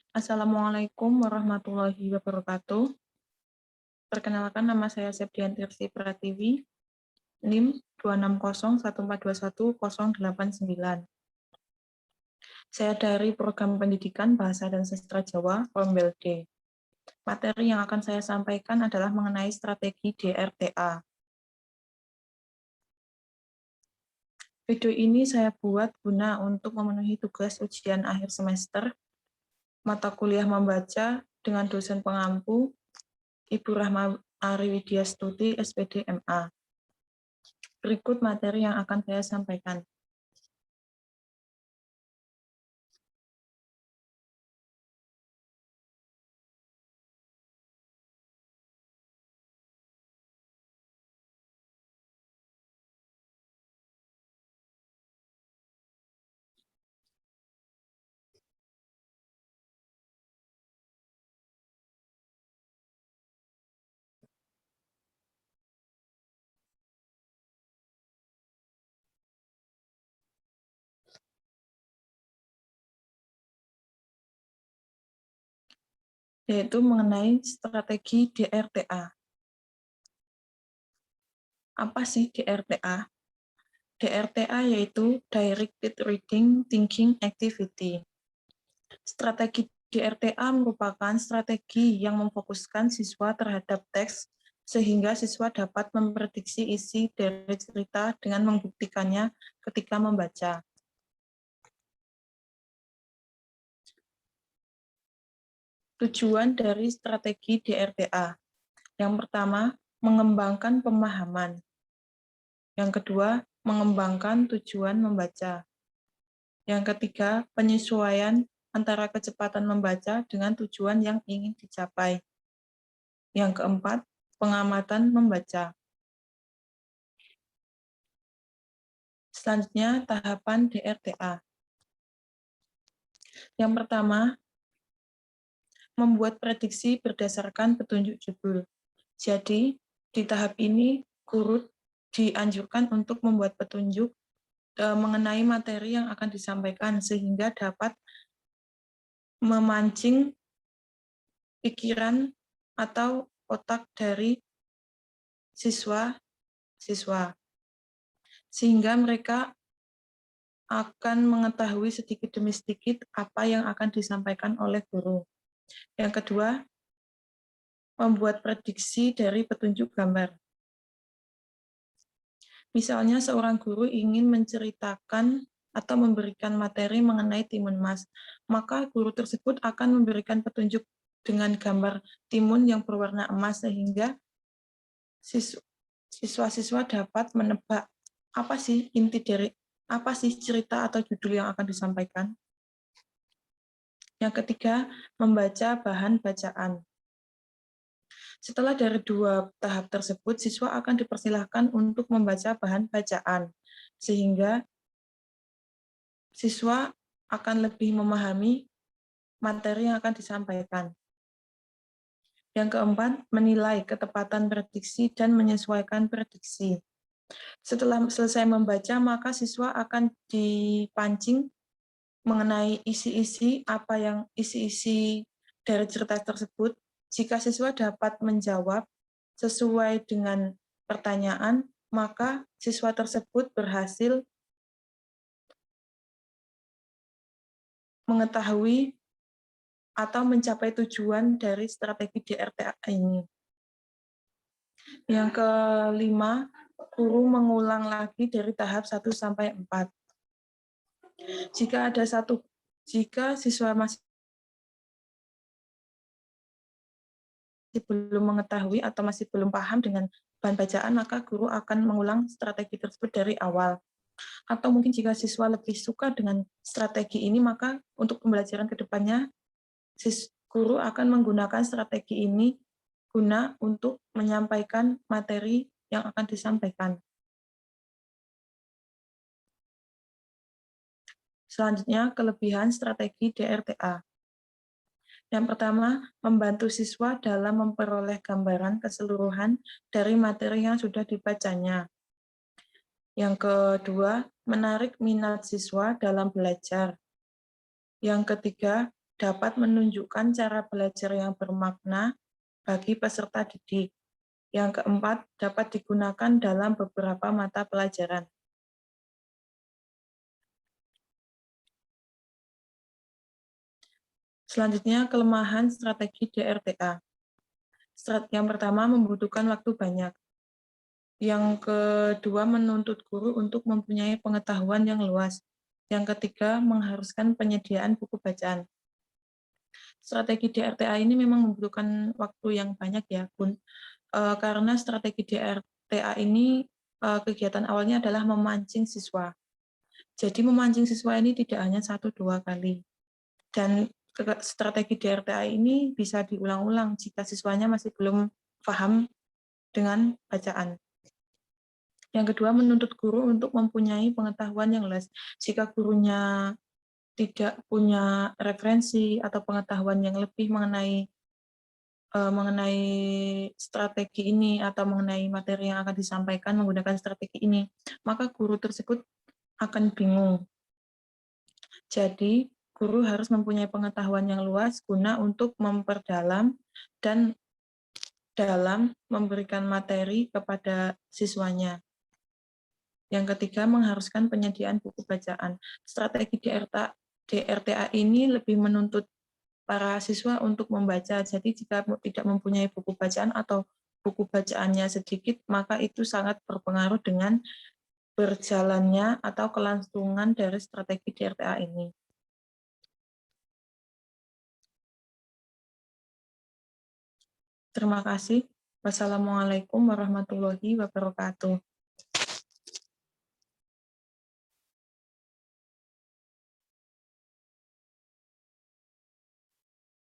Assalamualaikum warahmatullahi wabarakatuh. Perkenalkan, nama saya Sepdianti Pratiwi, NIM 26014210089. Saya dari Program Pendidikan Bahasa dan Sastra Jawa, Rombel D. Materi yang akan saya sampaikan adalah mengenai strategi DRTA. Video ini saya buat guna untuk memenuhi tugas ujian akhir semester mata kuliah membaca dengan dosen pengampu Ibu Rahma Ariwidya Stuti, SPD MA. Berikut materi yang akan saya sampaikan. Yaitu mengenai strategi DRTA. Apa sih DRTA? DRTA yaitu Directed Reading Thinking Activity. Strategi DRTA merupakan strategi yang memfokuskan siswa terhadap teks sehingga siswa dapat memprediksi isi dari cerita dengan membuktikannya ketika membaca. Tujuan dari strategi DRTA. Yang pertama, mengembangkan pemahaman. Yang kedua, mengembangkan tujuan membaca. Yang ketiga, penyesuaian antara kecepatan membaca dengan tujuan yang ingin dicapai. Yang keempat, pengamatan membaca. Selanjutnya, tahapan DRTA. Yang pertama, membuat prediksi berdasarkan petunjuk judul. Jadi, di tahap ini, guru dianjurkan untuk membuat petunjuk mengenai materi yang akan disampaikan, sehingga dapat memancing pikiran atau otak dari siswa-siswa, sehingga mereka akan mengetahui sedikit demi sedikit apa yang akan disampaikan oleh guru. Yang kedua, membuat prediksi dari petunjuk gambar. Misalnya seorang guru ingin menceritakan atau memberikan materi mengenai timun emas, maka guru tersebut akan memberikan petunjuk dengan gambar timun yang berwarna emas sehingga siswa-siswa dapat menebak apa sih inti dari apa sih cerita atau judul yang akan disampaikan. Yang ketiga, membaca bahan bacaan. Setelah dari dua tahap tersebut, siswa akan dipersilahkan untuk membaca bahan bacaan, sehingga siswa akan lebih memahami materi yang akan disampaikan. Yang keempat, menilai ketepatan prediksi dan menyesuaikan prediksi. Setelah selesai membaca, maka siswa akan dipancing mengenai isi-isi dari cerita tersebut. Jika siswa dapat menjawab sesuai dengan pertanyaan, maka siswa tersebut berhasil mengetahui atau mencapai tujuan dari strategi DRTA ini. Yang kelima, guru mengulang lagi dari tahap 1 sampai 4. Jika siswa masih belum mengetahui atau masih belum paham dengan bahan bacaan, maka guru akan mengulang strategi tersebut dari awal. Atau mungkin jika siswa lebih suka dengan strategi ini, maka untuk pembelajaran ke depannya, guru akan menggunakan strategi ini guna untuk menyampaikan materi yang akan disampaikan. Selanjutnya, kelebihan strategi DRTA. Yang pertama, membantu siswa dalam memperoleh gambaran keseluruhan dari materi yang sudah dibacanya. Yang kedua, menarik minat siswa dalam belajar. Yang ketiga, dapat menunjukkan cara belajar yang bermakna bagi peserta didik. Yang keempat, dapat digunakan dalam beberapa mata pelajaran. Selanjutnya, kelemahan strategi DRTA. Yang pertama, membutuhkan waktu banyak. Yang kedua, menuntut guru untuk mempunyai pengetahuan yang luas. Yang ketiga, mengharuskan penyediaan buku bacaan. Strategi DRTA ini memang membutuhkan waktu yang banyak ya, Bun. Karena strategi DRTA ini kegiatan awalnya adalah memancing siswa. Jadi memancing siswa ini tidak hanya 1-2 kali. Dan strategi DRTA ini bisa diulang-ulang jika siswanya masih belum paham dengan bacaan. Yang kedua, menuntut guru untuk mempunyai pengetahuan yang luas. Jika gurunya tidak punya referensi atau pengetahuan yang lebih mengenai strategi ini atau mengenai materi yang akan disampaikan menggunakan strategi ini, maka guru tersebut akan bingung. Jadi, guru harus mempunyai pengetahuan yang luas guna untuk memperdalam dan dalam memberikan materi kepada siswanya. Yang ketiga, mengharuskan penyediaan buku bacaan. Strategi DRTA ini lebih menuntut para siswa untuk membaca. Jadi jika tidak mempunyai buku bacaan atau buku bacaannya sedikit, maka itu sangat berpengaruh dengan berjalannya atau kelangsungan dari strategi DRTA ini. Terima kasih. Wassalamualaikum warahmatullahi wabarakatuh.